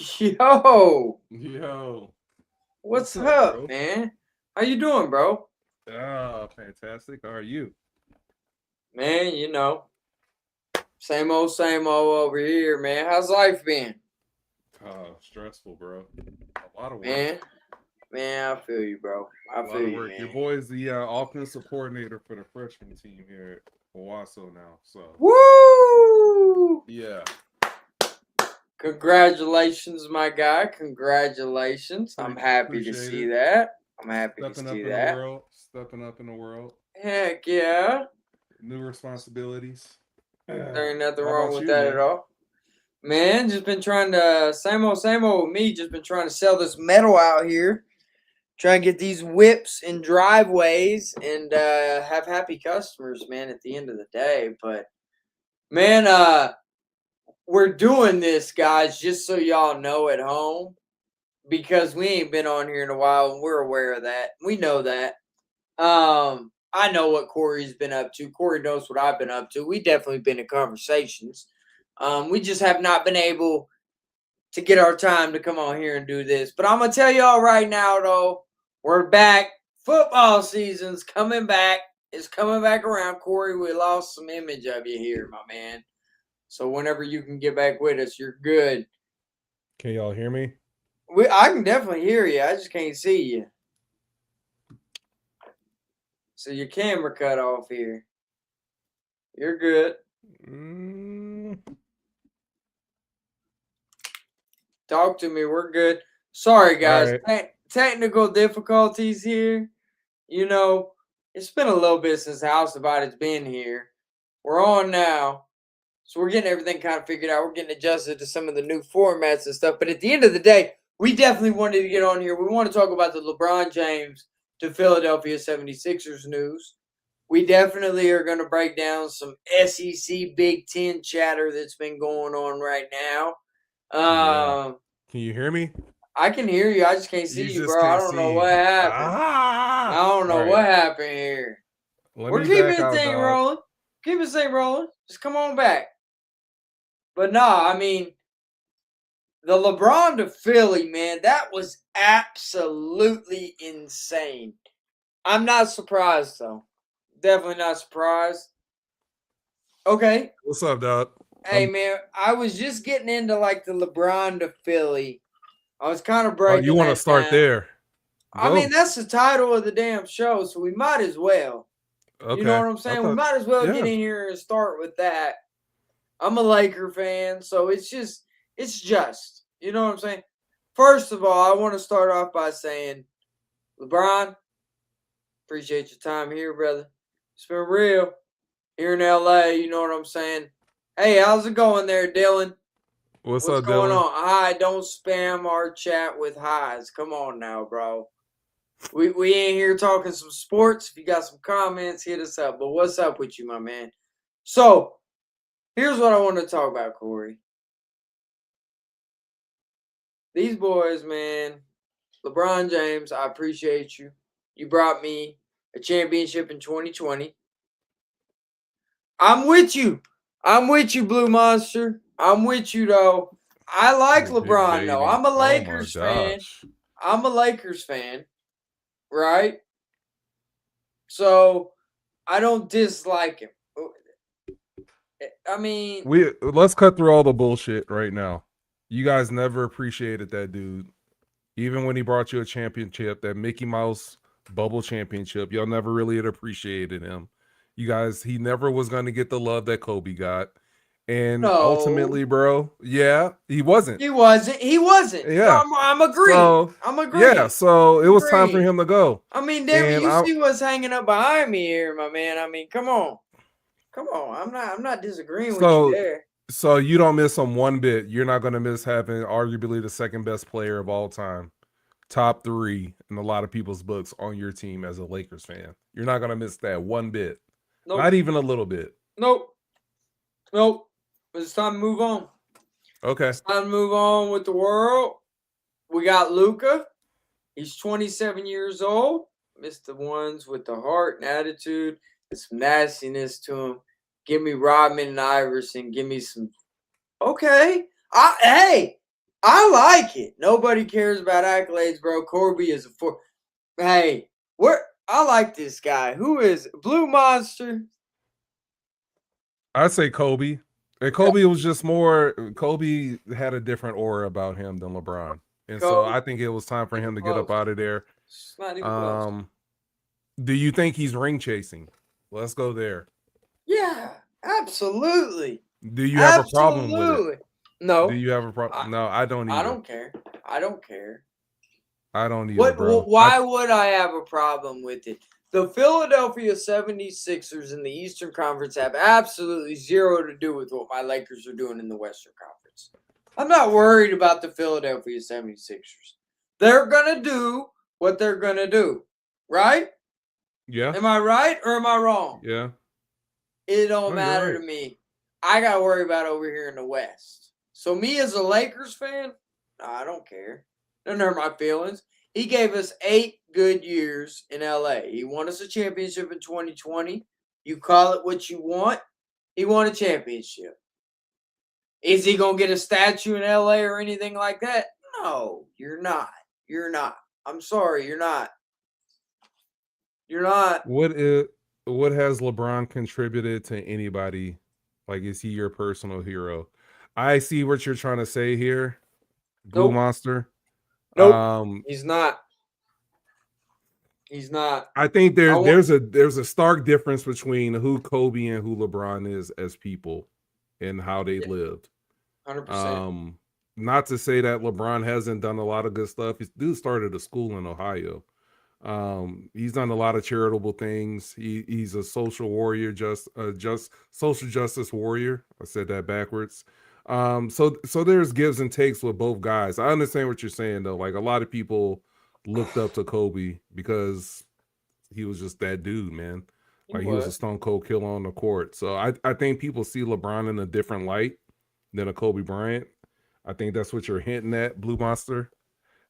Yo, Yo, what's what's up, up, bro? man? How you doing, bro? Ah, fantastic. How are you? Man, same old over here, man. How's life been? Stressful, bro. A lot of work. Man, man, I feel you, bro. I A lot feel of you, work. Your man. boy is the offensive coordinator for the freshman team here at Owasso now. So, Woo! yeah, Congratulations, my guy. Congratulations. I'm happy to appreciate see it. that. I'm happy to Stepping see up in the that. world. Stepping up in the world. Heck yeah. New responsibilities. There ain't nothing How wrong about with you, that at man? all. Man, just been trying to, same old with me. Just been trying to sell this metal out here. Trying to get these whips in driveways and have happy customers, man, at the end of the day. But man, we're doing this, guys, just so y'all know at home, because we ain't been on here in a while and we're aware of that. We know that. I know what Corey's been up to. Corey knows what I've been up to. We definitely been in conversations. We just have not been able to get our time to come on here and do this. But I'm gonna tell y'all right now, though, we're back. Football season's coming back. It's coming back around. Corey, we lost some image of you here, my man. So whenever you can get back with us, you're good. Can y'all hear me? I can definitely hear you. I just can't see you. So your camera cut off here. You're good. Mm, Talk to me. We're good. Sorry, all guys. right. Technical difficulties here. You know, it's been a little bit since House Divided's been here. We're on now. So we're getting everything kind of figured out. We're getting adjusted to some of the new formats and stuff. But at the end of the day, we definitely wanted to get on here. We want to talk about the LeBron James to Philadelphia 76ers news. We definitely are going to break down some SEC Big 10 chatter that's been going on right now. Yeah. Um, Can you hear me? I can hear you. I just can't You see you, just bro. I can't don't know see. what happened. I Ah! don't All know right. what happened here. Let We're me keeping back the out, thing dog. rolling. Keep the thing rolling. Just come on back. But nah, I mean, the LeBron to Philly, man, that was absolutely insane. I'm not surprised, though. Definitely not surprised. Okay. What's up, dog? Hey, man, I was just getting into like the LeBron to Philly. I was kind of Oh, you breaking want to that start down. there? I mean, Go. that's the title of the damn show, so we might as well. You know Okay. what I'm I saying? We thought, might as well get yeah. in here and start with that. I'm a Laker fan, so it's just. You know what I'm saying? First of all, I want to start off by saying, LeBron, appreciate your time here, brother. It's been real here in LA. You know what I'm saying? Hey, how's it going there, Dylan? What's What's up, going Dylan? on? Hi, don't spam our chat with highs. Come on now, bro. We ain't here talking some sports. If you got some comments, hit us up. But what's up with you, my man? So here's what I want to talk about, Corey. These boys, man, LeBron James, I appreciate you. You brought me a championship in 2020. I'm with you. I'm with you, Blue Monster. I'm with you, though. I like Your big LeBron, though. baby. I'm a Oh my Lakers fan. gosh. I'm a Lakers fan, right? So I don't dislike him. I mean, Let's cut through all the bullshit right now. You guys never appreciated that dude. Even when he brought you a championship, that Mickey Mouse bubble championship, y'all never really had appreciated him. You guys, he never was going to get the love that Kobe got. And no, ultimately, bro, yeah, he wasn't. he wasn't. He wasn't. Yeah. I'm agreeing. So, I'm yeah, agreeing. so it I'm was time for agreeing. him to go. I mean, David, And you I see what's hanging up behind me here, my man. I mean, come on. Come on. I'm not disagreeing with you so there. so you don't miss him one bit. You're not going to miss having arguably the second best player of all time, top 3 in a lot of people's books on your team as a Lakers fan. You're not going to miss that one bit. Not Nope. even a little bit. Nope. Nope. It's time to move on. Okay. It's time to move on with the world. We got Luca. He's 27 years old. Mr. Ones with the heart and attitude and some nastiness to him. Give me Rodman and Iverson. Give me some. Okay. Hey, I like it. Nobody cares about accolades, bro. Corby is a four. Hey, I like this guy. Who is Blue Monster? I'd say Kobe. And Kobe was just more. Kobe had a different aura about him than LeBron, and so Kobe. I think it was time for him to get up Close. out of there. It's not even close. Do you think he's ring chasing? Let's go there. Yeah, absolutely. Do you have a problem with it? Absolutely. No. Do you have a problem? No, I don't either. I don't care. I don't care. I don't either, bro. Why would I have a problem with it? The Philadelphia 76ers in the Eastern Conference have absolutely zero to do with what my Lakers are doing in the Western Conference. I'm not worried about the Philadelphia 76ers. They're going to do what they're going to do, right? Yeah. Am I right or am I wrong? Yeah. It don't matter to me. I got to worry about over here in the West. So me as a Lakers fan, I don't care. Doesn't hurt my feelings. He gave us 8 good years in LA. He won us a championship in 2020. You call it what you want. He won a championship. Is he going to get a statue in LA or anything like that? No, you're not. You're not. I'm sorry, you're not. You're not. What has LeBron contributed to anybody? Like, is he your personal hero? I see what you're trying to say here, Blue Monster. Nope. He's not. He's not. I think there's a stark difference between who Kobe and who LeBron is as people and how they lived. 100%. Not to say that LeBron hasn't done a lot of good stuff. He dude started a school in Ohio. He's done a lot of charitable things. He's a social warrior, just social justice warrior. I said that backwards. So there's gives and takes with both guys. I understand what you're saying though. Like a lot of people looked up to Kobe because he was just that dude, man. Like he was a stone cold killer on the court. So I think people see LeBron in a different light than a Kobe Bryant. I think that's what you're hinting at, Blue Monster.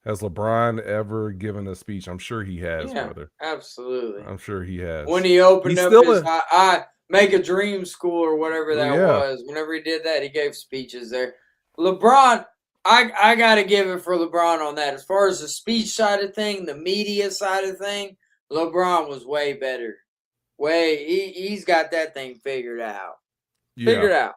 Has LeBron ever given a speech? I'm sure he has, brother. Absolutely. I'm sure he has. When he opened up his I Make a Dream School or whatever that was, whenever he did that, he gave speeches there. LeBron, I got to give it for LeBron on that. As far as the speech side of thing, the media side of thing, LeBron was way better. He's got that thing figured out. Figured out.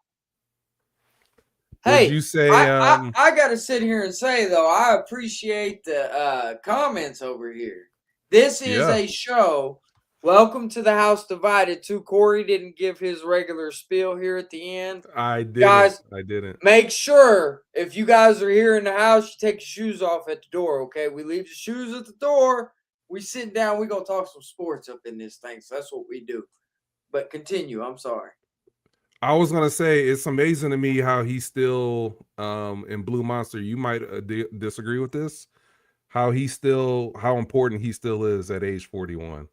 Hey, you say, I got to sit here and say, though, I appreciate the comments over here. This is a show. Welcome to the House Divided, too. Corey didn't give his regular spiel here at the end. I didn't. Guys, I didn't. Make sure, if you guys are here in the house, you take your shoes off at the door, okay? We leave the shoes at the door. We sit down. We're going to talk some sports up in this thing, so that's what we do. But continue. I'm sorry. I was gonna say it's amazing to me how he's still in Blue Monster. You might disagree with this. How important he still is at age 41.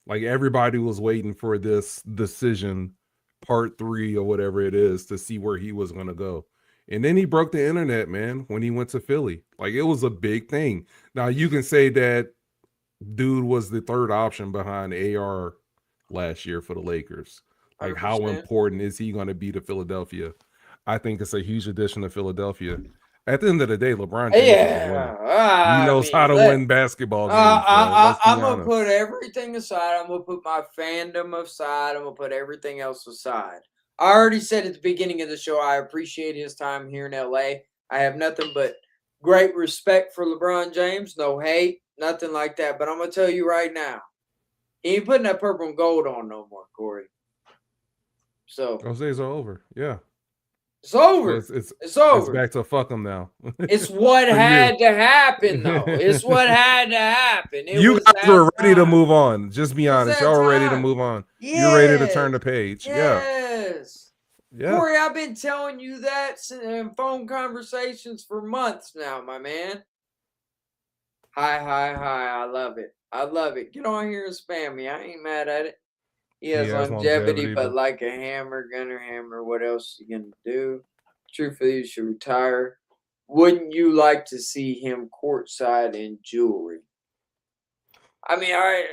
Like everybody was waiting for this decision, part 3 or whatever it is, to see where he was gonna go. And then he broke the internet, man, when he went to Philly. Like it was a big thing. Now you can say that dude was the third option behind AR last year for the Lakers. Like 100%. How important is he going to be to Philadelphia? I think it's a huge addition to Philadelphia. At the end of the day, LeBron James is a winner. He knows how to win basketball games. I'm going to put everything aside. I'm going to put my fandom aside. I'm going to put everything else aside. I already said at the beginning of the show, I appreciate his time here in LA. I have nothing but great respect for LeBron James. No hate, nothing like that. But I'm going to tell you right now, he ain't putting that purple and gold on no more, Corey. So those days are over. Yeah. It's over. It's over. It's back to fuck them now. It's what had to happen, though. It's what had to happen. You guys were ready to move on. Just be honest. Y'all were ready to move on. Yes. You're ready to turn the page. Yes. Yeah. Corey, I've been telling you that in phone conversations for months now, my man. Hi. I love it. I love it. Get on here and spam me. I ain't mad at it. He has longevity, but like a gunner hammer, what else you gonna do? Truthfully, you should retire. Wouldn't you like to see him courtside in jewelry? I mean, all right.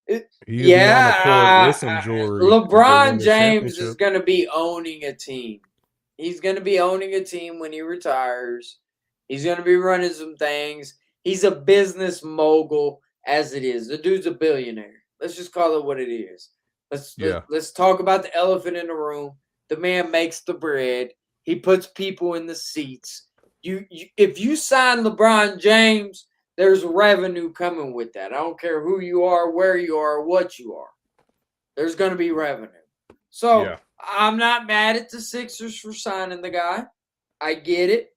With some jewelry. LeBron James is gonna be owning a team. He's going to be owning a team when he retires. He's going to be running some things. He's a business mogul as it is. The dude's a billionaire. Let's just call it what it is. Let's talk about the elephant in the room. The man makes the bread. He puts people in the seats. If you sign LeBron James, there's revenue coming with that. I don't care who you are, where you are, what you are. There's going to be revenue. So I'm not mad at the Sixers for signing the guy. I get it.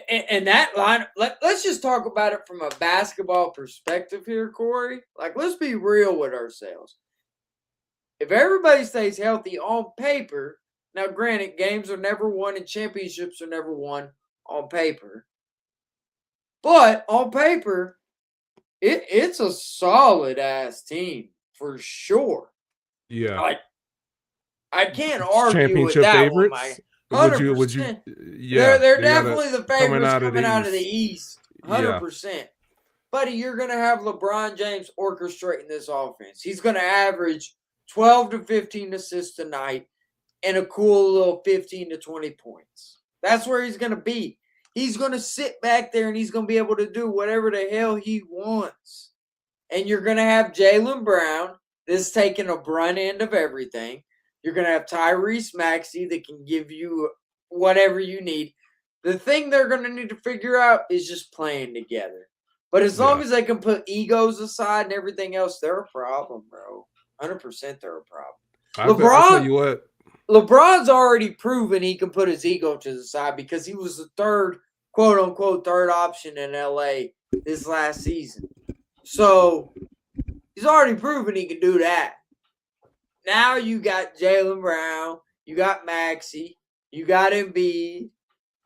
And that line, let's just talk about it from a basketball perspective here, Corey. Like, let's be real with ourselves. If everybody stays healthy on paper, now granted, games are never won and championships are never won on paper. But on paper, it's a solid-ass team for sure. Yeah. Like, I can't argue championship with that favorites? one, Mike. 100%. Would you? Yeah, they're definitely the favorites coming out of the East. 100%. Buddy, you're going to have LeBron James orchestrating this offense. He's going to average 12 to 15 assists a night and a cool little 15 to 20 points. That's where he's going to be. He's going to sit back there and he's going to be able to do whatever the hell he wants. And you're going to have Jaylen Brown that's taking a brunt end of everything. You're going to have Tyrese Maxey that can give you whatever you need. The thing they're going to need to figure out is just playing together. But as long as they can put egos aside and everything else, they're a problem, bro. 100% they're a problem. I'll tell you what. LeBron's already proven he can put his ego to the side because he was the third, quote-unquote, third option in L.A. this last season. So he's already proven he can do that. Now you got Jaylen Brown, you got Maxey, you got Embiid,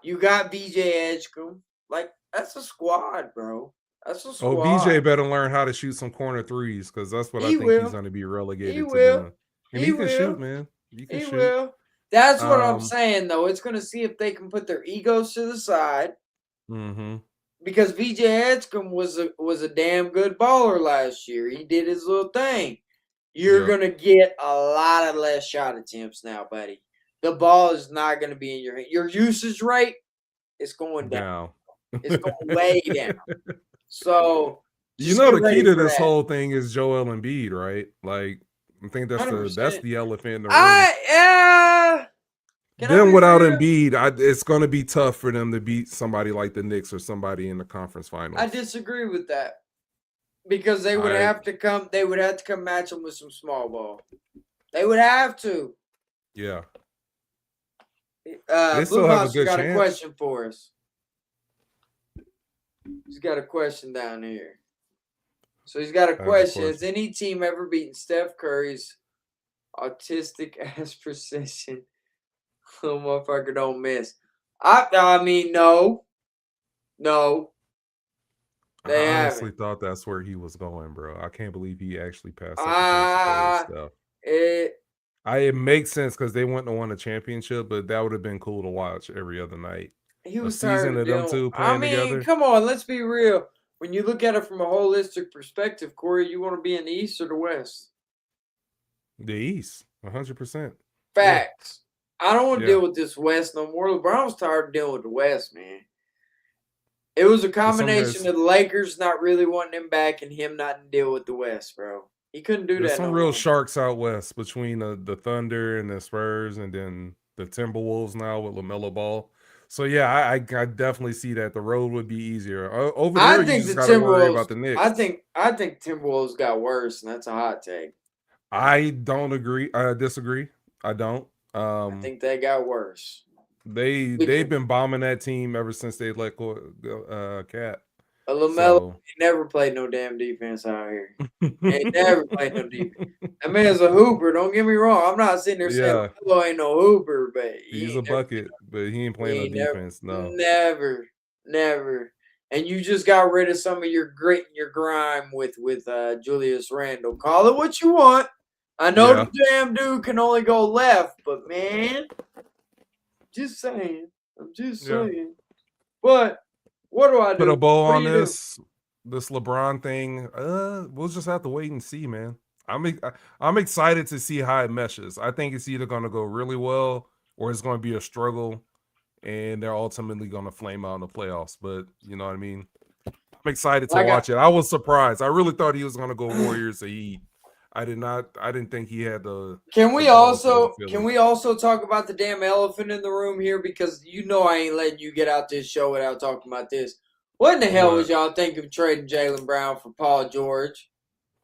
you got BJ Edgecombe. Like, that's a squad, bro. That's a squad. Oh, BJ better learn how to shoot some corner threes because that's what I think he's going to be relegated to doing. And he can shoot, man. He will. That's what I'm saying, though. It's going to see if they can put their egos to the side. Mm-hmm. Because BJ Edgecombe was a damn good baller last year. He did his little thing. You're going to get a lot of less shot attempts now, buddy. The ball is not going to be in your hand. Your usage rate is going down. It's going way down. So, the key to this whole thing is Joel Embiid, right? Like, I think that's the elephant in the room. Then without Embiid, it's going to be tough for them to beat somebody like the Knicks or somebody in the conference finals. I disagree with that. Because they would have to come match them with some small ball. They would have to. Yeah. Blue Monster got a question for us. He's got a question down here. So he's got a question. Has any team ever beaten Steph Curry's autistic ass precision? Little motherfucker don't miss. I mean, no. No. I honestly thought that's where he was going, bro. I can't believe he actually passed up stuff. It makes sense because they wouldn't have won a championship, but that would have been cool to watch every other night. He was tired of them two playing together. Come on, let's be real. When you look at it from a holistic perspective, Corey, you want to be in the East or the West? The East, 100%. Facts. I don't want to deal with this West no more. LeBron was tired of dealing with the West, man. It was a combination of the Lakers not really wanting him back and him not deal with the West, bro. He couldn't do that. There's some real sharks out west between the Thunder and the Spurs, and then the Timberwolves now with LaMelo Ball. So yeah, I definitely see that the road would be easier over there. You just got to worry about the Knicks. I think Timberwolves got worse, and that's a hot take. I don't agree. I disagree. I don't. I think they got worse. They've been bombing that team ever since they let go Cat. LaMelo never played no damn defense out here. He never played no defense. That man's a hooper. Don't get me wrong. I'm not sitting there saying LaMelo ain't no hooper, but he's a bucket. But he ain't playing no defense. No, never. And you just got rid of some of your grit and your grime with Julius Randle. Call it what you want. I know the damn dude can only go left, but man. Just saying. I'm just saying. But what do I do? Put a bow on this LeBron thing. We'll just have to wait and see, man. I'm excited to see how it meshes. I think it's either going to go really well or it's going to be a struggle, and they're ultimately going to flame out in the playoffs. But you know what I mean. I'm excited to watch it. I was surprised. I really thought he was going to go Warriors to Heat. I didn't think he had the. Can we also talk about the damn elephant in the room here? Because you know I ain't letting you get out this show without talking about this. What in the hell was y'all thinking of trading Jaylen Brown for Paul George?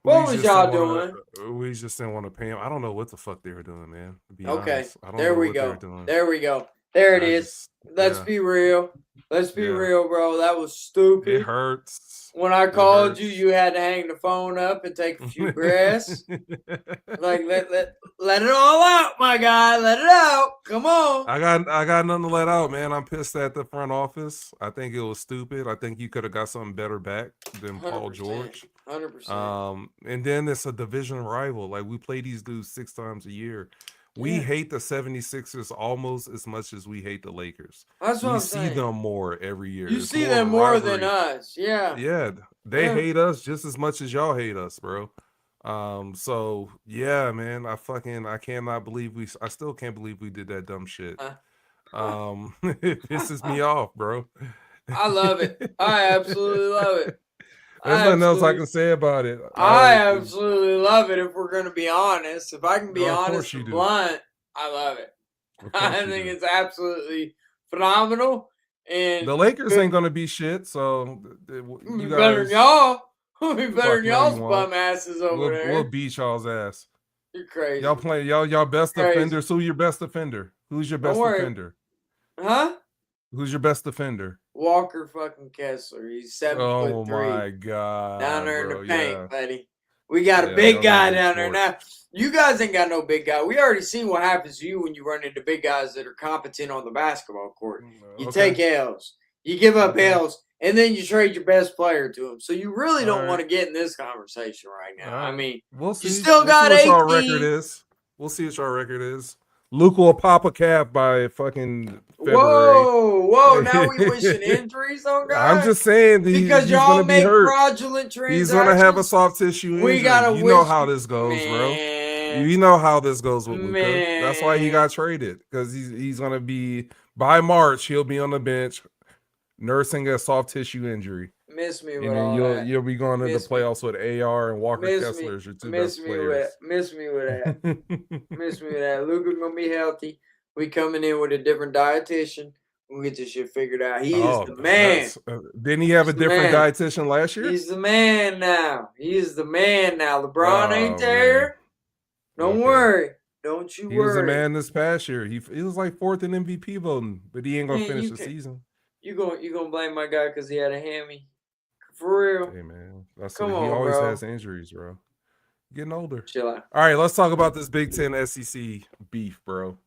What was y'all doing? We just didn't want to pay him. I don't know what the fuck they were doing, man. To be okay, honest. I don't there know we what go. They were doing. There we go. There it is. Let's be real. Let's be real, bro. That was stupid. It hurts. When I called you, you had to hang the phone up and take a few breaths. Like let it all out, my guy. Let it out. Come on. I got nothing to let out, man. I'm pissed at the front office. I think it was stupid. I think you could have got something better back than Paul George. 100%. And then it's a division rival. Like, we play these dudes 6 times a year. We hate the 76ers almost as much as we hate the Lakers. That's what I'm saying. We see them more every year. You see them more than us. Yeah. Yeah. They hate us just as much as y'all hate us, bro. So yeah, man. I cannot believe I still can't believe we did that dumb shit. It pisses me off, bro. I love it. I absolutely love it. There's nothing else I can say about it. I absolutely love it. If we're going to be honest, if I can be honest and blunt, I love it. I think it's absolutely phenomenal. And the Lakers ain't going to be shit, so you guys better than y'all. Be better than y'all's bum asses over there. We'll beat y'all's ass. You're crazy. Y'all play y'all best defenders. Who's your best defender? Who's your best defender? Huh? Who's your best defender? Walker fucking Kessler. He's 7'3". Oh my god! Down there in the paint, buddy. We got a big guy down there now. You guys ain't got no big guy. We already seen what happens to you when you run into big guys that are competent on the basketball court. You take L's. You give up L's, and then you trade your best player to him. So you really don't want to get in this conversation right now. I mean, we'll see. You still got 18. Our record is. We'll see what our record is. Luke will pop a cap by fucking February. Whoa! Now we wishing injuries on guys. I'm just saying because y'all make fraudulent transactions. He's gonna have a soft tissue injury. You know how this goes, bro. You know how this goes with Luka. That's why he got traded, because he's gonna be, by March he'll be on the bench nursing a soft tissue injury. Miss me with and all that. You'll be going into the playoffs with AR and Walker Kessler as your two best players. Miss me with that. Miss me with that. Luka's gonna be healthy. We coming in with a different dietitian. We'll get this shit figured out. He is the man. Didn't he have a different dietitian last year? He's the man now. He is the man now. LeBron ain't there. Don't worry. Don't you worry. He was the man this past year. He was like 4th in MVP voting, but he ain't gonna finish the season. You gonna blame my guy because he had a hammy? For real. Hey man, he always has injuries, bro. Getting older. Chill out. All right, let's talk about this Big 10 SEC beef, bro.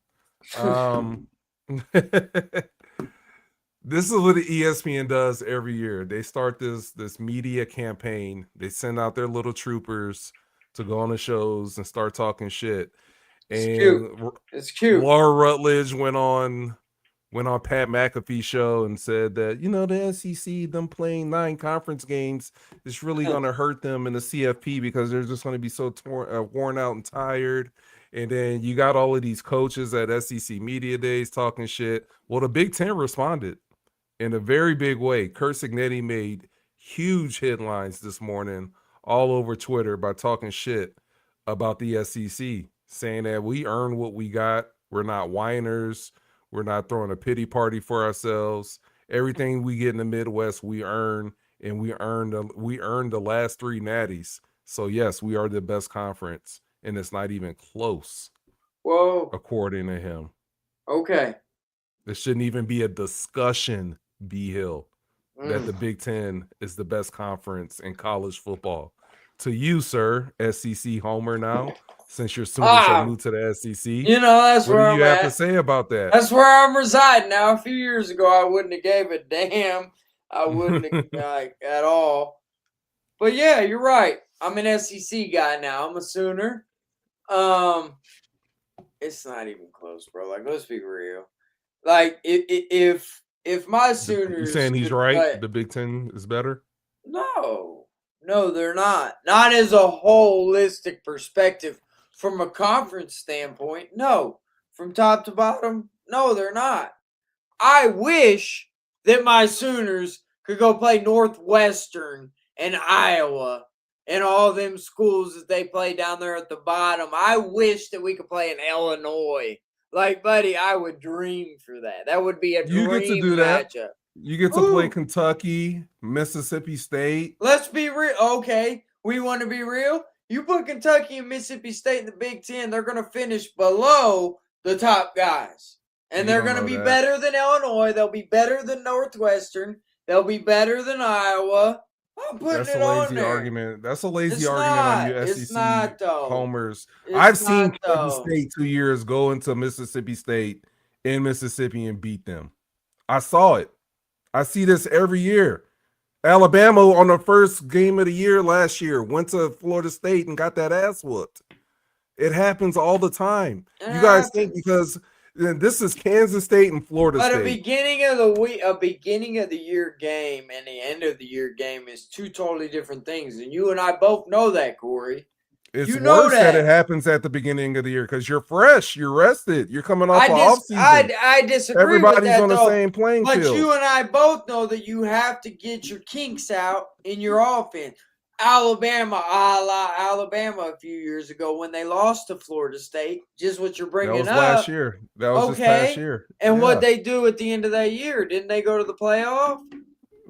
This is what the ESPN does every year. They start this media campaign. They send out their little troopers to go on the shows and start talking shit. It's cute. Laura Rutledge went on Pat McAfee's show and said that, the SEC, them playing 9 conference games, is really going to hurt them in the CFP because they're just going to be so worn out and tired. And then you got all of these coaches at SEC Media Days talking shit. Well, the Big 10 responded in a very big way. Kurt Signetti made huge headlines this morning all over Twitter by talking shit about the SEC, saying that we earned what we got. We're not whiners. We're not throwing a pity party for ourselves. Everything we get in the Midwest, we earn, and we earned the last 3 natties. So yes, we are the best conference, and it's not even close. Whoa! According to him. Okay. There shouldn't even be a discussion, B. Hill, that the Big 10 is the best conference in college football. To you, sir, SEC homer now, since you're so new to the SEC. That's where I'm at. What do you have to say about that? That's where I'm residing now. A few years ago, I wouldn't have gave a damn. I wouldn't have at all. But yeah, you're right. I'm an SEC guy now. I'm a Sooner. It's not even close, bro. Like, let's be real. Like, if my Sooners, you saying he's right? The Big 10 is better? No, they're not. Not as a holistic perspective from a conference standpoint. No, from top to bottom, No, they're not. I wish that my Sooners could go play Northwestern and Iowa and all them schools that they play down there at the bottom. I wish that we could play in Illinois. Like, buddy, I would dream for that. That would be a You get to dream do that. matchup. You get to play Ooh. Kentucky, Mississippi State. Let's be real. Okay, we want to be real. You put Kentucky and Mississippi State in the Big Ten, they're going to finish below the top guys. And they're going to be better than Illinois. They'll be better than Northwestern. They'll be better than Iowa. I'm putting That's it a on lazy there. argument. That's a lazy It's argument not. on you It's SEC not, though. homers. It's I've seen not, Kansas though. State 2 years go into Mississippi State in Mississippi and beat them. I saw it. I see this every year. Alabama on the first game of the year last year went to Florida State and got that ass whooped. It happens all the time. You guys think because this is Kansas State and Florida State. But a beginning of the year game and the end of the year game is two totally different things, and you and I both know that, Corey. It's worse that it happens at the beginning of the year because you're fresh, you're rested, you're coming off off season. I disagree. Everybody's with that, on the though. same playing field. But you and I both know that you have to get your kinks out in your offense. Alabama, a la Alabama a few years ago when they lost to Florida State, just what you're bringing up. That was last year. That was just past year. And what they do at the end of that year? Didn't they go to the playoff?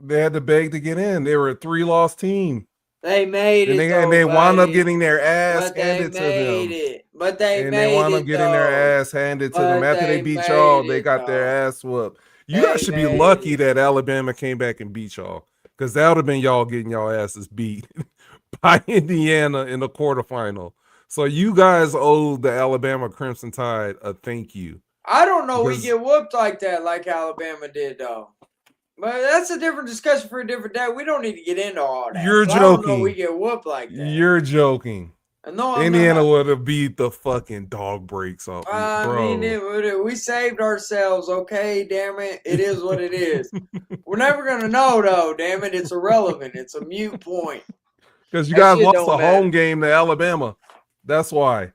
They had to beg to get in. They were a 3-loss team. They made it, and they wound up getting their ass handed to them. They wound up getting their ass handed to them after they beat y'all. They got their ass whooped. You guys should be lucky that Alabama came back and beat y'all, because that would have been y'all getting y'all asses beat by Indiana in the quarterfinal. So you guys owe the Alabama Crimson Tide a thank you. I don't know we get whooped like that, like Alabama did, though. But that's a different discussion for a different day. We don't need to get into all that. You're joking. I don't know we get whooped like that. You're joking. No, Indiana would have beat the fucking dog breaks off. I mean, we saved ourselves, okay? Damn it. It is what it is. We're never going to know, though. Damn it. It's irrelevant. It's a mute point. Because you guys lost the home game to Alabama. That's why.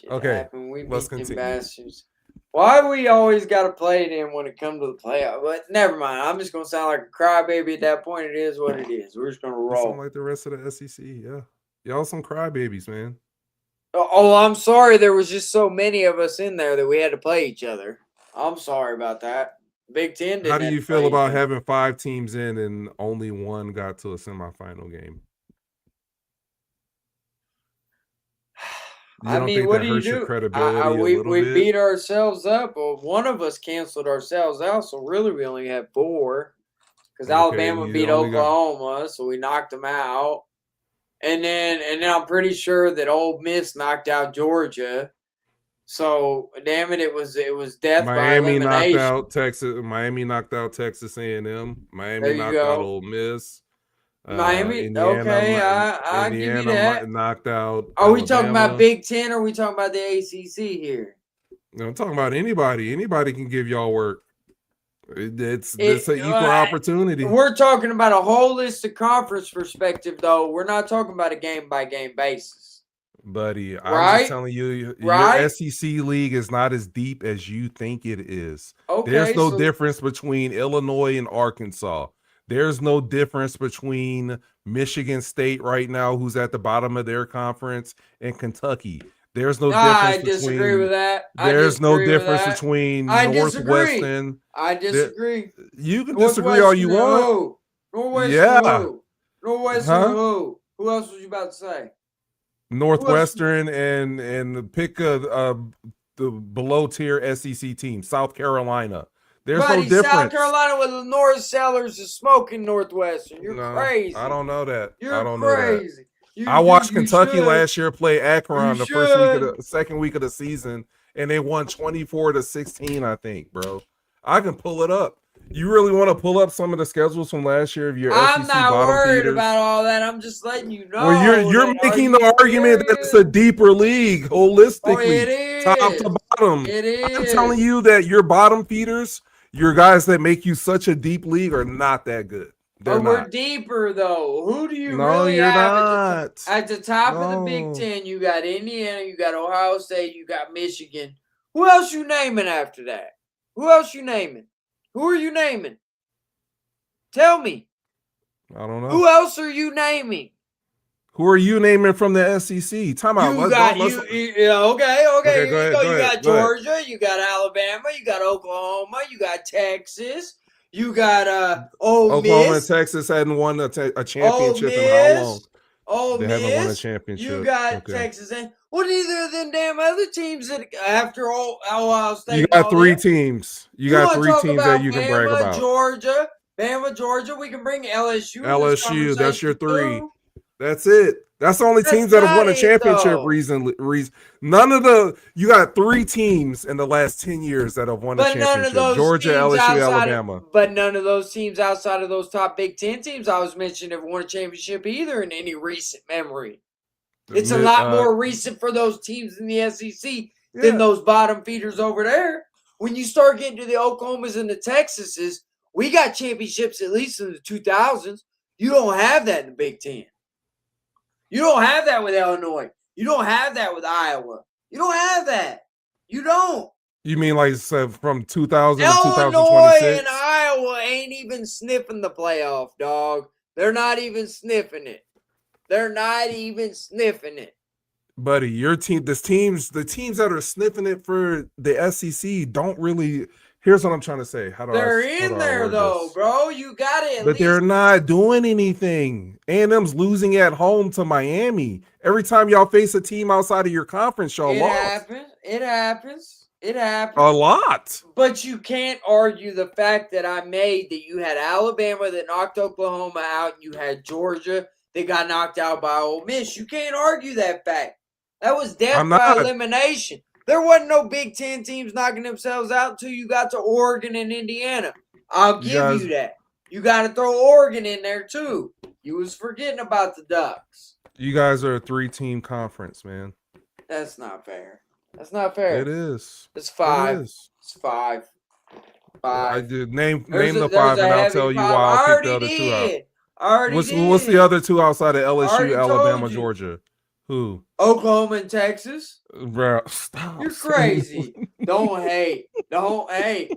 Okay, let's continue. Bastards. Why we always got to play them when it comes to the playoff? But never mind. I'm just going to sound like a crybaby at that point. It is what it is. We're just going to roll. Sound like the rest of the SEC, yeah. Y'all some crybabies, man. Oh, I'm sorry. There was just so many of us in there that we had to play each other. I'm sorry about that. Big 10 didn't. How do you feel about having 5 teams in and only one got to a semifinal game? I mean, what do you do? We beat ourselves up. Well, one of us canceled ourselves out, so really we only had 4. Because Alabama beat Oklahoma, so we knocked them out. And then I'm pretty sure that Ole Miss knocked out Georgia. So damn it, it was death by elimination. Miami knocked out Texas A&M. Miami knocked out Ole Miss. Miami, Indiana, okay, I give you that. Knocked out. Are we talking about Big 10 or are we talking about the ACC here? No, I'm talking about anybody. Anybody can give y'all work. It's an equal opportunity. We're talking about a holistic conference perspective, though. We're not talking about a game-by-game basis. Buddy, I'm just telling you, your SEC league is not as deep as you think it is. Okay, there's no difference between Illinois and Arkansas. There's no difference between Michigan State right now, who's at the bottom of their conference, and Kentucky. There's no difference. I disagree with that. There's no difference between Northwestern. I disagree. You can disagree all you want. Northwestern who? Who else was you about to say? Northwestern and pick the below tier SEC team, South Carolina. There's no difference. South Carolina with the North Sellers is smoking Northwestern. You're crazy. I don't know that. You're crazy. I watched Kentucky last year play Akron the second week of the season, and they won 24-16, I think, bro. I can pull it up. You really want to pull up some of the schedules from last year of your SEC bottom feeders? I'm not worried about all that. I'm just letting you know. Well, you're making the argument that it's a deeper league holistically, it is. Top to bottom. It is. I'm telling you that your bottom feeders, your guys that make you such a deep league, are not that good. We're deeper, though. Who do you really have at the top of the Big 10? You got Indiana, you got Ohio State, you got Michigan. Who else you naming after that? Who else you naming? Who are you naming? Tell me. I don't know. Who else are you naming? Who are you naming from the SEC? Time out. Okay. Okay, Here you go go. You ahead. got Georgia, you got Alabama, you got Oklahoma, you got Texas, you got Ole Oklahoma and Miss. Texas hadn't won a Ole championship in how long? Miss. Ole They haven't won a Miss. championship. You got Okay. Texas and well, neither of them damn other teams that after all Ohio State. You got three teams. You got three teams that you can brag about. Georgia, Bama, Georgia. We can bring LSU. LSU, that's your three. Too. That's it. That's the only teams that have won a championship recently. None of the you got three teams in the last 10 years that have won a championship. None of those Georgia, LSU, Alabama. But none of those teams outside of those top Big 10 teams I was mentioning have won a championship either in any recent memory. It's a lot more recent for those teams in the SEC than those bottom feeders over there. When you start getting to the Oklahomas and the Texases, we got championships at least in the 2000s. You don't have that in the Big 10. You don't have that with Illinois. You don't have that with Iowa. You don't have that. You don't. You mean like from 2000 to Illinois 2026? and Iowa ain't even sniffing the playoff, dog. They're not even sniffing it. They're not even sniffing it. Buddy, your team, the teams that are sniffing it for the SEC don't really. Here's what I'm trying to say. They're in there though, bro. You got it. But they're not doing anything. A&M's losing at home to Miami. Every time y'all face a team outside of your conference, y'all lost. It happens. A lot. But you can't argue the fact that I made that you had Alabama that knocked Oklahoma out. And you had Georgia that got knocked out by Ole Miss. You can't argue that fact. That was death by elimination. There wasn't no Big 10 teams knocking themselves out until you got to Oregon and Indiana. I'll give you that. You got to throw Oregon in there too. You was forgetting about the Ducks. You guys are a 3-team conference, man. That's not fair. That's not fair. It is. It's 5. It's 5. 5. I did name the 5, and I'll tell you why. I'll keep the other 2 out. What's the other 2 outside of LSU, Alabama, Georgia? Who? Oklahoma and Texas. Bro, stop. You're crazy. Don't hate.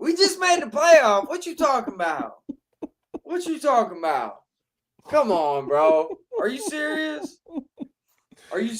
We just made the playoff. What you talking about? Come on, bro. Are you serious?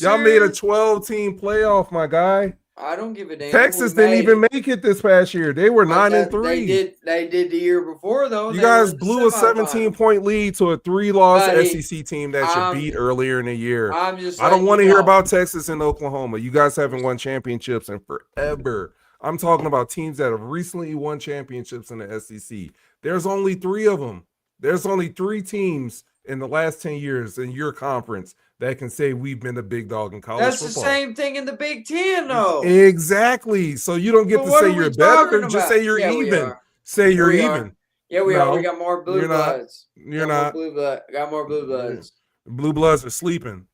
Y'all made a 12-team playoff, my guy. I don't give a damn. Texas didn't even make it this past year. They were 9-3. They did the year before though. You guys blew a 17-point lead to a 3-loss SEC team that you beat earlier in the year. I don't want to hear about Texas and Oklahoma. You guys haven't won championships in forever. I'm talking about teams that have recently won championships in the SEC. There's only 3 of them. There's only 3 teams in the last 10 years in your conference that can say we've been a big dog in college football. That's the same thing in the Big 10, though. Exactly. So you don't get to say you're better. Just say you're even. Say you're even. Yeah, we are. We got more blue bloods. You're not. Got more blue bloods. Blue bloods are sleeping.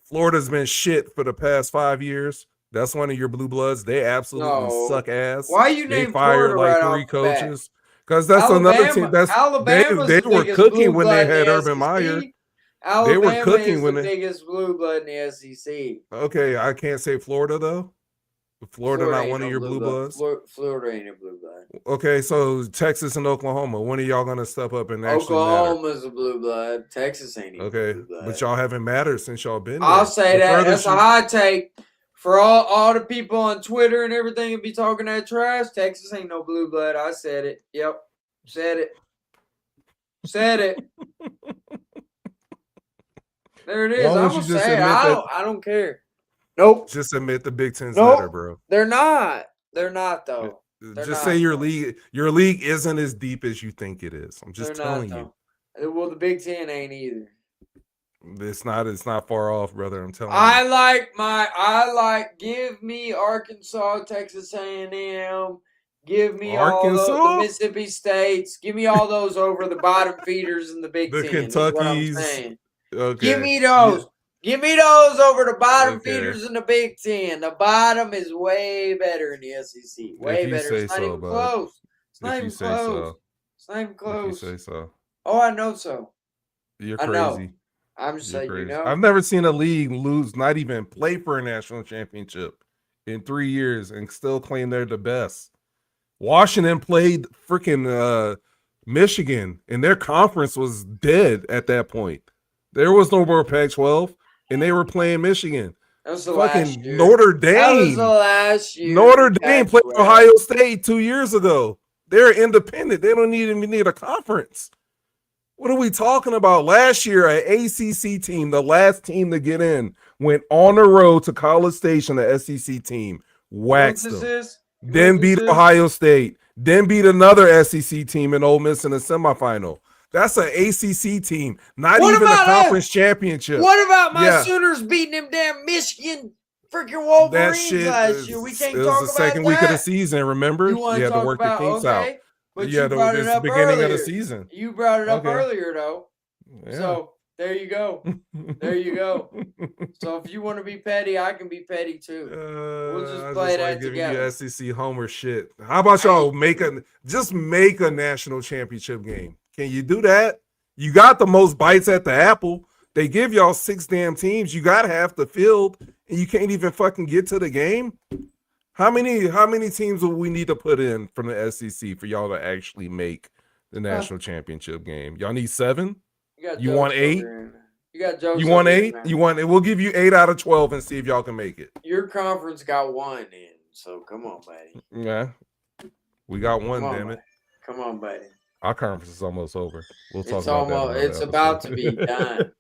Florida's been shit for the past 5 years. That's one of your blue bloods. They absolutely suck ass. Why you named Florida like 3 coaches? Because that's another team. They were cooking when they had Urban Meyer. Alabama they were cooking when the biggest blue blood in the SEC. Okay, I can't say Florida though. Florida not one of your blue bloods. Florida ain't a blue blood. Okay, so Texas and Oklahoma. When are y'all gonna step up and actually Oklahoma's a blue blood. Texas ain't even blue blood. But y'all haven't mattered since y'all been there. I'll say that. That's a hot take. For all the people on Twitter and everything and be talking that trash, Texas ain't no blue blood. I said it. Yep. Said it. There it is. I'm gonna say it. I don't care. Nope. Just admit the Big Ten's better, bro. They're not. They're not though. Just say your league isn't as deep as you think it is. I'm just telling you. Well, the Big Ten ain't either. It's not far off, brother. I'm telling you. I like give me Arkansas, Texas A&M. Give me Arkansas? All the Mississippi States. Give me all those over the bottom feeders in the Big Ten. The Kentuckys. Okay. Give me those. Give me those over the bottom feeders in the Big Ten. The bottom is way better in the SEC. Way better. It's not even close. It's not even close. It's not even close. If you say so. Oh, I know so. You're crazy. I'm just saying, you know. I've never seen a league lose, not even play for a national championship in 3 years and still claim they're the best. Washington played freaking Michigan, and their conference was dead at that point. There was no more Pac-12, and they were playing Michigan. That was the Fucking last year. Notre That was the Dame. last year. Notre Dame played Pac-12. Ohio State 2 years ago. They're independent. They don't even need a conference. What are we talking about? Last year, an ACC team, the last team to get in, went on the road to College Station, the SEC team, waxed them. Then beat Ohio State. Then beat another SEC team in Ole Miss in the semifinal. That's an ACC team, not even a conference championship. What about my Sooners beating them damn Michigan freaking Wolverines last year? We can't talk about that. It was the second week of the season, remember? You had to work the kinks out. But you brought it up beginning earlier. Of the season. You brought it up earlier, though. Yeah. So there you go. There you go. So if you want to be petty, I can be petty too. We'll just play that together. You SEC homer shit. How about y'all make a national championship game? Can you do that? You got the most bites at the apple. They give y'all 6 damn teams. You got half the field, and you can't even fucking get to the game. How many teams will we need to put in from the SEC for y'all to actually make the national championship game? Y'all need 7? You want 8? You got jokes. You want 8? You want it? We'll give you 8 out of 12 and see if y'all can make it. Your conference got 1 in, so come on, buddy. Yeah, we got 1. Damn it! Come on, buddy. Our conference is almost over. We'll talk about that. It's about to be done.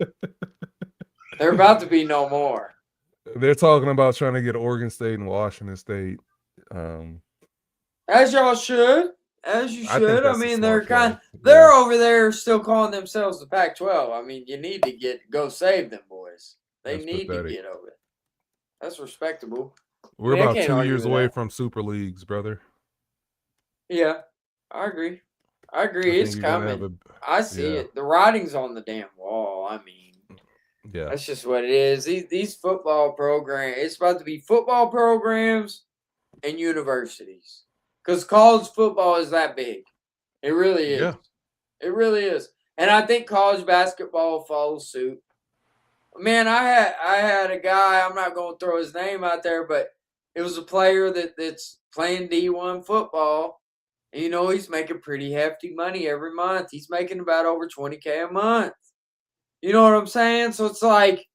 They're about to be no more. They're talking about trying to get Oregon State and Washington State. As y'all should. As you should. I mean, they're over there still calling themselves the Pac-12. I mean, you need to go save them boys. They need to get over it. That's respectable. We're about 2 years away from Super Leagues, brother. Yeah, I agree. It's coming. I see it. The writing's on the damn wall. I mean. Yeah, that's just what it is. These football programs, it's about to be football programs and universities. Because college football is that big. It really is. Yeah. It really is. And I think college basketball follows suit. Man, I had a guy, I'm not going to throw his name out there, but it was a player that's playing D1 football. And, he's making pretty hefty money every month. He's making about over $20K a month. You know what I'm saying? So it's like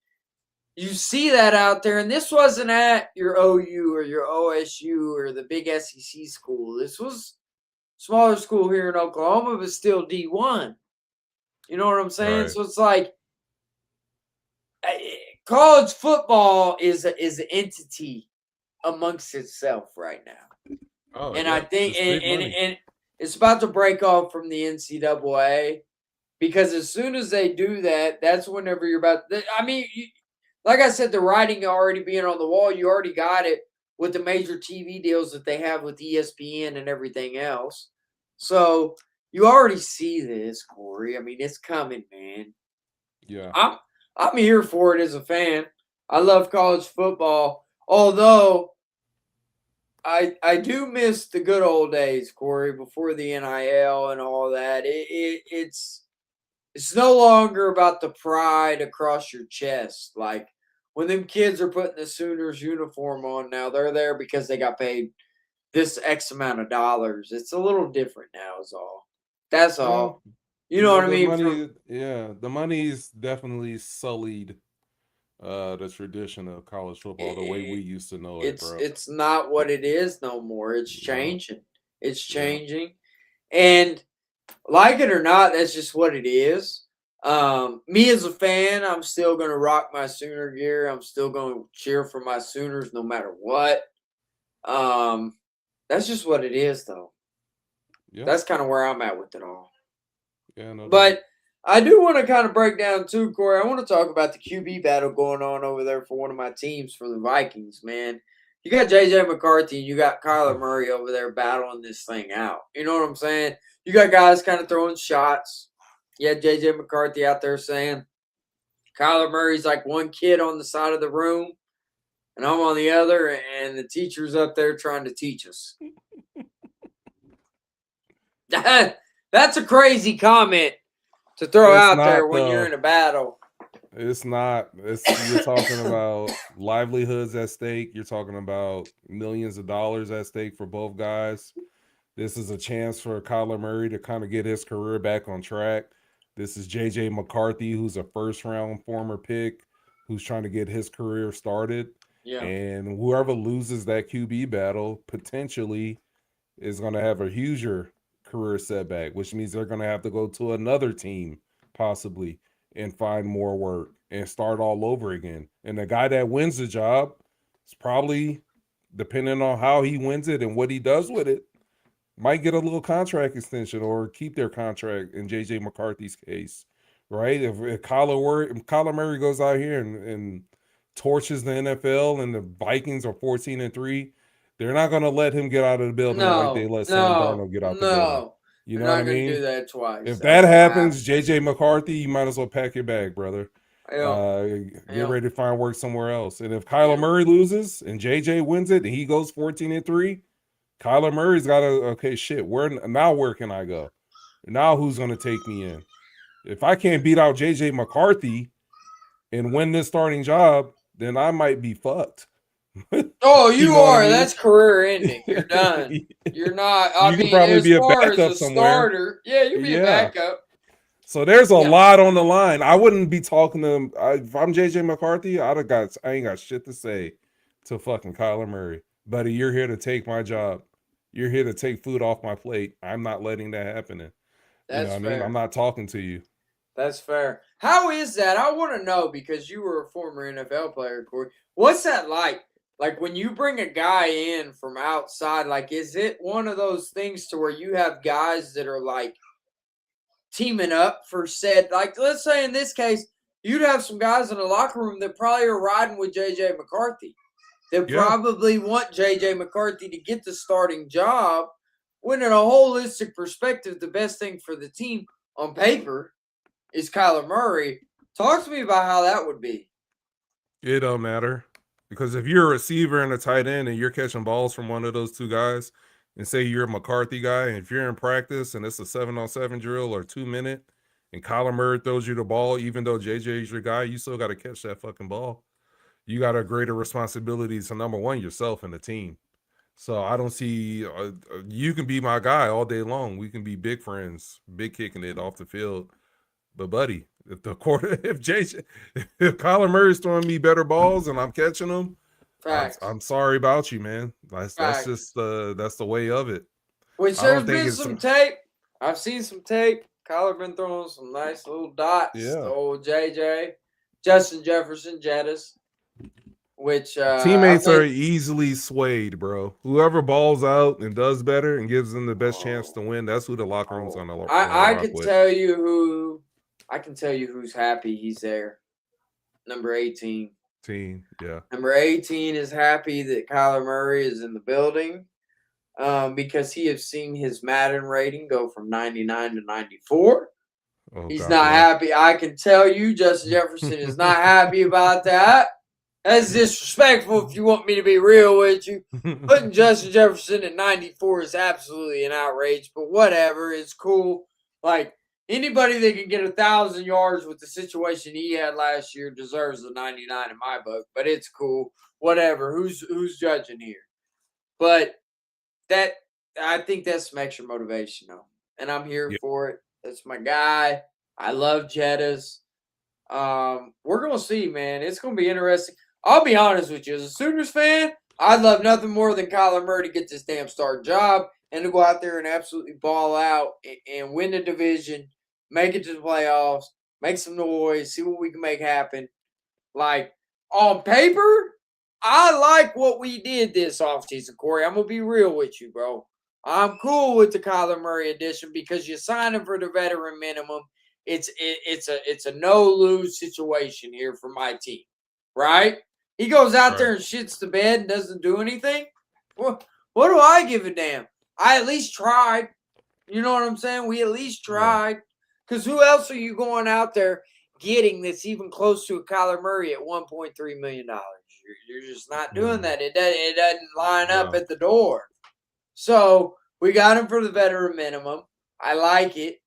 you see that out there, and this wasn't at your OU or your OSU or the big SEC school. This was a smaller school here in Oklahoma, but still D1. You know what I'm saying? Right. So it's like college football is an entity amongst itself right now. Oh, and I think and it's about to break off from the NCAA. Because as soon as they do that, that's whenever you're about. I mean, like I said, the writing already being on the wall, you already got it with the major TV deals that they have with ESPN and everything else. So you already see this, Corey. I mean, it's coming, man. Yeah, I'm here for it as a fan. I love college football, although I do miss the good old days, Corey, before the NIL and all that. It's no longer about the pride across your chest. Like when them kids are putting the Sooners uniform on now, they're there because they got paid this X amount of dollars. It's a little different now is all. That's all. You know what I mean? The money's definitely sullied the tradition of college football the way we used to know it, bro. It's not what it is no more. It's changing. It's changing. And like it or not, that's just what it is. Me as a fan, I'm still going to rock my Sooner gear. I'm still going to cheer for my Sooners no matter what. That's just what it is, though. Yeah. That's kind of where I'm at with it all. Yeah, no. But I do want to kind of break down, too, Corey. I want to talk about the QB battle going on over there for one of my teams for the Vikings, man. You got J.J. McCarthy and you got Kyler Murray over there battling this thing out. You know what I'm saying? You got guys kind of throwing shots. You had J.J. McCarthy out there saying Kyler Murray's like one kid on the side of the room and I'm on the other, and the teacher's up there trying to teach us. That's a crazy comment to throw out there when you're in a battle. It's not. You're talking about livelihoods at stake. You're talking about millions of dollars at stake for both guys. This is a chance for Kyler Murray to kind of get his career back on track. This is J.J. McCarthy, who's a first-round former pick, who's trying to get his career started. Yeah. And whoever loses that QB battle potentially is going to have a huger career setback, which means they're going to have to go to another team possibly and find more work and start all over again. And the guy that wins the job is probably, depending on how he wins it and what he does with it, might get a little contract extension or keep their contract in JJ McCarthy's case, right? If Kyler Murray goes out here and torches the NFL and the Vikings are 14-3, they're not going to let him get out of the building like they let Sam Darnold get out the building. You know what I mean? Do that twice. If that happens, JJ McCarthy, you might as well pack your bag, brother. Get ready to find work somewhere else. And if Kyler Murray loses and JJ wins it and he goes 14-3, Kyler Murray's got to, okay, shit, where can I go? Now who's going to take me in? If I can't beat out JJ McCarthy and win this starting job, then I might be fucked. Oh, you are. I mean? That's career ending. You're done. You're not. You could probably be a backup somewhere. Starter, yeah, you'd be a backup. So there's a lot on the line. I wouldn't be talking to him. If I'm JJ McCarthy, I ain't got shit to say to fucking Kyler Murray. Buddy, you're here to take my job. You're here to take food off my plate. I'm not letting that happen. That's fair. I mean? I'm not talking to you. That's fair. How is that? I want to know, because you were a former NFL player, Corey. What's that like? Like when you bring a guy in from outside, like is it one of those things to where you have guys that are like teaming up for said, like let's say in this case, you'd have some guys in the locker room that probably are riding with J.J. McCarthy. They probably want J.J. McCarthy to get the starting job, when in a holistic perspective, the best thing for the team on paper is Kyler Murray. Talk to me about how that would be. It don't matter. Because if you're a receiver and a tight end and you're catching balls from one of those two guys, and say you're a McCarthy guy, and if you're in practice and it's a 7-on-7 drill or 2-minute, and Kyler Murray throws you the ball, even though JJ is your guy, you still got to catch that fucking ball. You got a greater responsibility to, number one, yourself and the team. So I don't see, you can be my guy all day long. We can be big friends, big kicking it off the field. But buddy, if Kyler Murray's throwing me better balls and I'm catching them, I'm sorry about you, man. That's just that's the way of it. Which there's been some tape. I've seen some tape. Kyler been throwing some nice little dots. Yeah. The old JJ, Justin Jefferson, Jettis. Which teammates are easily swayed, bro. Whoever balls out and does better and gives them the best chance to win, that's who the locker room's on the locker room. I can tell you who's happy he's there. Number 18. Yeah. Number 18 is happy that Kyler Murray is in the building because he has seen his Madden rating go from 99 to 94. He's not happy. I can tell you Justin Jefferson is not happy about that. That's disrespectful if you want me to be real with you. Putting Justin Jefferson at 94 is absolutely an outrage, but whatever. It's cool. Like, anybody that can get 1,000 yards with the situation he had last year deserves a 99 in my book, but it's cool. Whatever. Who's judging here? But I think that's some extra motivation, though. And I'm here for it. That's my guy. I love Jettas. We're going to see, man. It's going to be interesting. I'll be honest with you. As a Sooners fan, I'd love nothing more than Kyler Murray to get this damn starting job and to go out there and absolutely ball out and win the division, make it to the playoffs, make some noise, see what we can make happen. Like, on paper, I like what we did this offseason, Corey. I'm going to be real with you, bro. I'm cool with the Kyler Murray addition because you sign him for the veteran minimum. It's a no-lose situation here for my team, right? He goes out there and shits the bed and doesn't do anything. What do I give a damn? I at least tried. You know what I'm saying? We at least tried. Because who else are you going out there getting that's even close to a Kyler Murray at $1.3 million? You're just not doing that. It doesn't line up at the door. So we got him for the veteran minimum. I like it.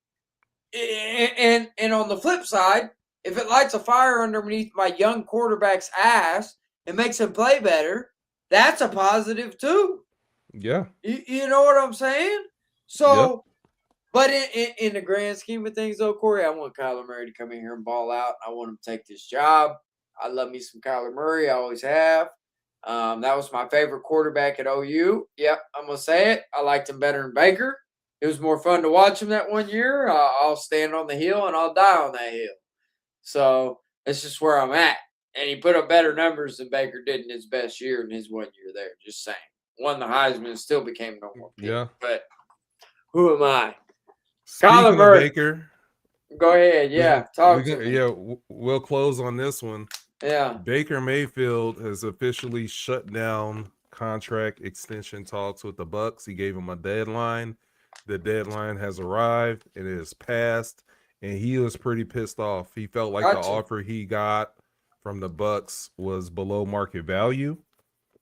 And on the flip side, if it lights a fire underneath my young quarterback's ass and makes him play better, that's a positive too. Yeah. You know what I'm saying? So, but in the grand scheme of things, though, Corey, I want Kyler Murray to come in here and ball out. I want him to take this job. I love me some Kyler Murray. I always have. That was my favorite quarterback at OU. Yep, I'm gonna say it. I liked him better than Baker. It was more fun to watch him that one year. I'll stand on the hill and I'll die on that hill. So that's just where I'm at. And he put up better numbers than Baker did in his best year in his 1 year there. Just saying. Won the Heisman and still became no more. Yeah. But who am I? Speaking Kyler of Murray. Baker, Go ahead. Yeah. Talk to me. Yeah, we'll close on this one. Yeah. Baker Mayfield has officially shut down contract extension talks with the Bucs. He gave him a deadline. The deadline has arrived. It is passed, and he was pretty pissed off. He felt like the offer he got from the Bucs was below market value.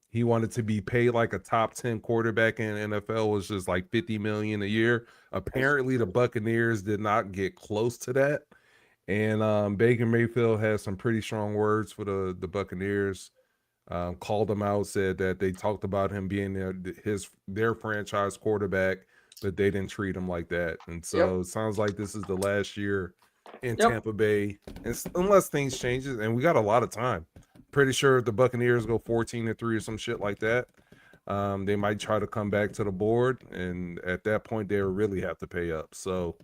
He wanted to be paid like a top 10 quarterback in the NFL, was just like $50 million a year. Apparently, the Buccaneers did not get close to that. And Baker Mayfield has some pretty strong words for the Buccaneers. Called them out, said that they talked about him being their franchise quarterback, but they didn't treat him like that. And so it sounds like this is the last year in Tampa Bay, unless things changes. And we got a lot of time. Pretty sure if the Buccaneers go 14-3 or some shit like that, they might try to come back to the board, and at that point, they really have to pay up. So,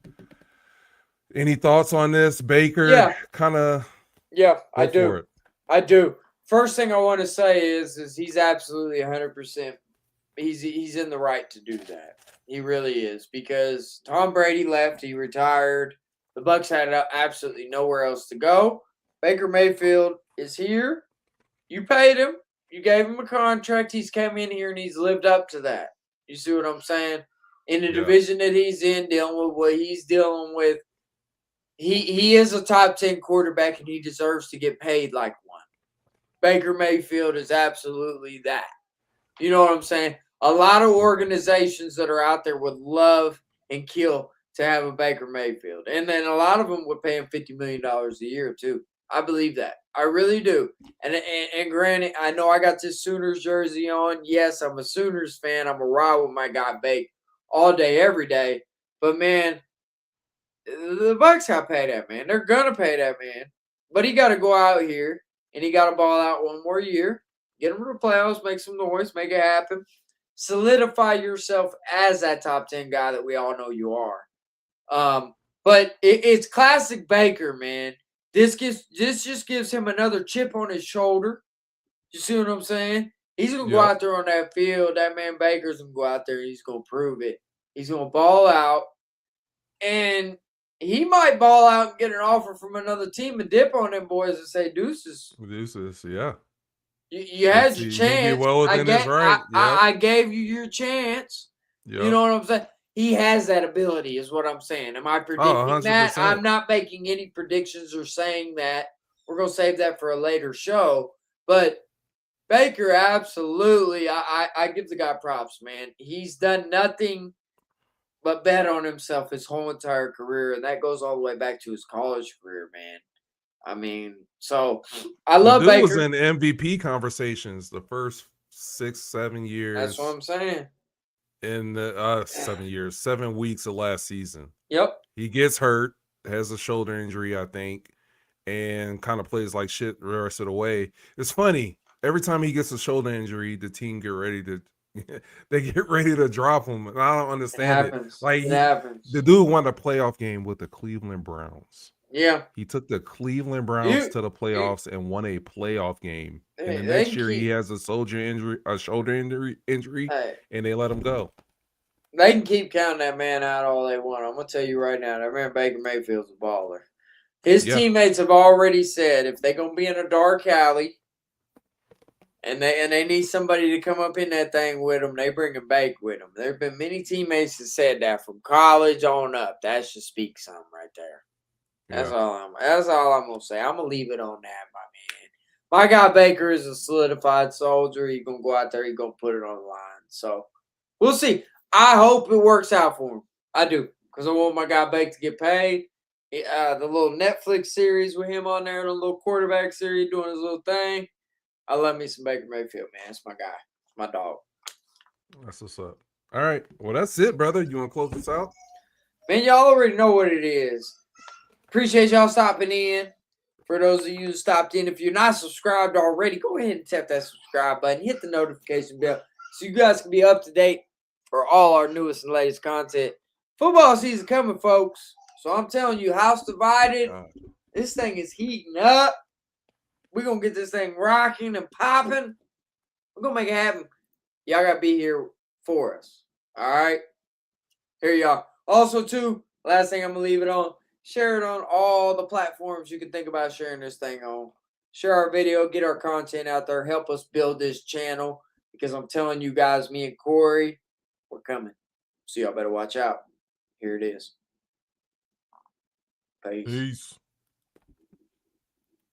any thoughts on this, Baker? Yeah, kind of. Yeah, I do. I do. First thing I want to say is he's absolutely 100%. He's in the right to do that. He really is, because Tom Brady left. He retired. The Bucs had absolutely nowhere else to go. Baker Mayfield is here. You paid him. You gave him a contract. He's come in here and he's lived up to that. You see what I'm saying? In the division that he's in, dealing with what he's dealing with, he is a top 10 quarterback and he deserves to get paid like one. Baker Mayfield is absolutely that. You know what I'm saying? A lot of organizations that are out there would love and kill to have a Baker Mayfield. And then a lot of them would pay him $50 million a year too. I believe that. I really do. And granted, I know I got this Sooners jersey on. Yes, I'm a Sooners fan. I'm a ride with my guy Bake all day, every day. But, man, the Bucs got to pay that man. They're going to pay that man. But he got to go out here, and he got to ball out one more year. Get him to the playoffs, make some noise, make it happen. Solidify yourself as that top 10 guy that we all know you are. But it's classic Baker, man. This just gives him another chip on his shoulder. You see what I'm saying? He's going to go out there on that field. That man Baker's going to go out there and he's going to prove it. He's going to ball out. And he might ball out and get an offer from another team and dip on them boys and say, deuces. Deuces, yeah. You had your chance. Well within his right. I gave you your chance. You know what I'm saying? He has that ability, is what I'm saying. Am I predicting that? I'm not making any predictions or saying that. We're going to save that for a later show. But Baker, absolutely, I give the guy props, man. He's done nothing but bet on himself his whole entire career, and that goes all the way back to his college career, man. I mean, so I love Baker. Was in MVP conversations the first 6-7 years. That's what I'm saying. In the 7 years, 7 weeks of last season. Yep. He gets hurt, has a shoulder injury, I think, and kind of plays like shit the rest of the way. It's funny. Every time he gets a shoulder injury, the team get ready to drop him. And I don't understand it. Like, the dude won a playoff game with the Cleveland Browns. Yeah. He took the Cleveland Browns to the playoffs and won a playoff game. And the next year he has a shoulder injury, and they let him go. They can keep counting that man out all they want. I'm going to tell you right now, that man Baker Mayfield's a baller. His teammates have already said if they're going to be in a dark alley and they need somebody to come up in that thing with them, they bring him back with them. There have been many teammates that said that from college on up. That should speak something right there. That's all I'm gonna say. I'm gonna leave it on that, my man. My guy Baker is a solidified soldier. He's gonna go out there, he's gonna put it on the line. So we'll see. I hope it works out for him. I do. Because I want my guy Baker to get paid. The little Netflix series with him on there, the little quarterback series doing his little thing. I love me some Baker Mayfield, man. It's my guy. It's my dog. That's what's up. All right. Well, that's it, brother. You want to close this out? Man, y'all already know what it is. Appreciate y'all stopping in. For those of you who stopped in, if you're not subscribed already, go ahead and tap that subscribe button. Hit the notification bell so you guys can be up to date for all our newest and latest content. Football season coming, folks. So I'm telling you, house divided. This thing is heating up. We're going to get this thing rocking and popping. We're going to make it happen. Y'all got to be here for us. All right? Here y'all. Also, too, last thing I'm going to leave it on. Share it on all the platforms you can think about sharing this thing on. Share our video. Get our content out there. Help us build this channel. Because I'm telling you guys, me and Corey, we're coming. So y'all better watch out. Here it is. Peace. Peace.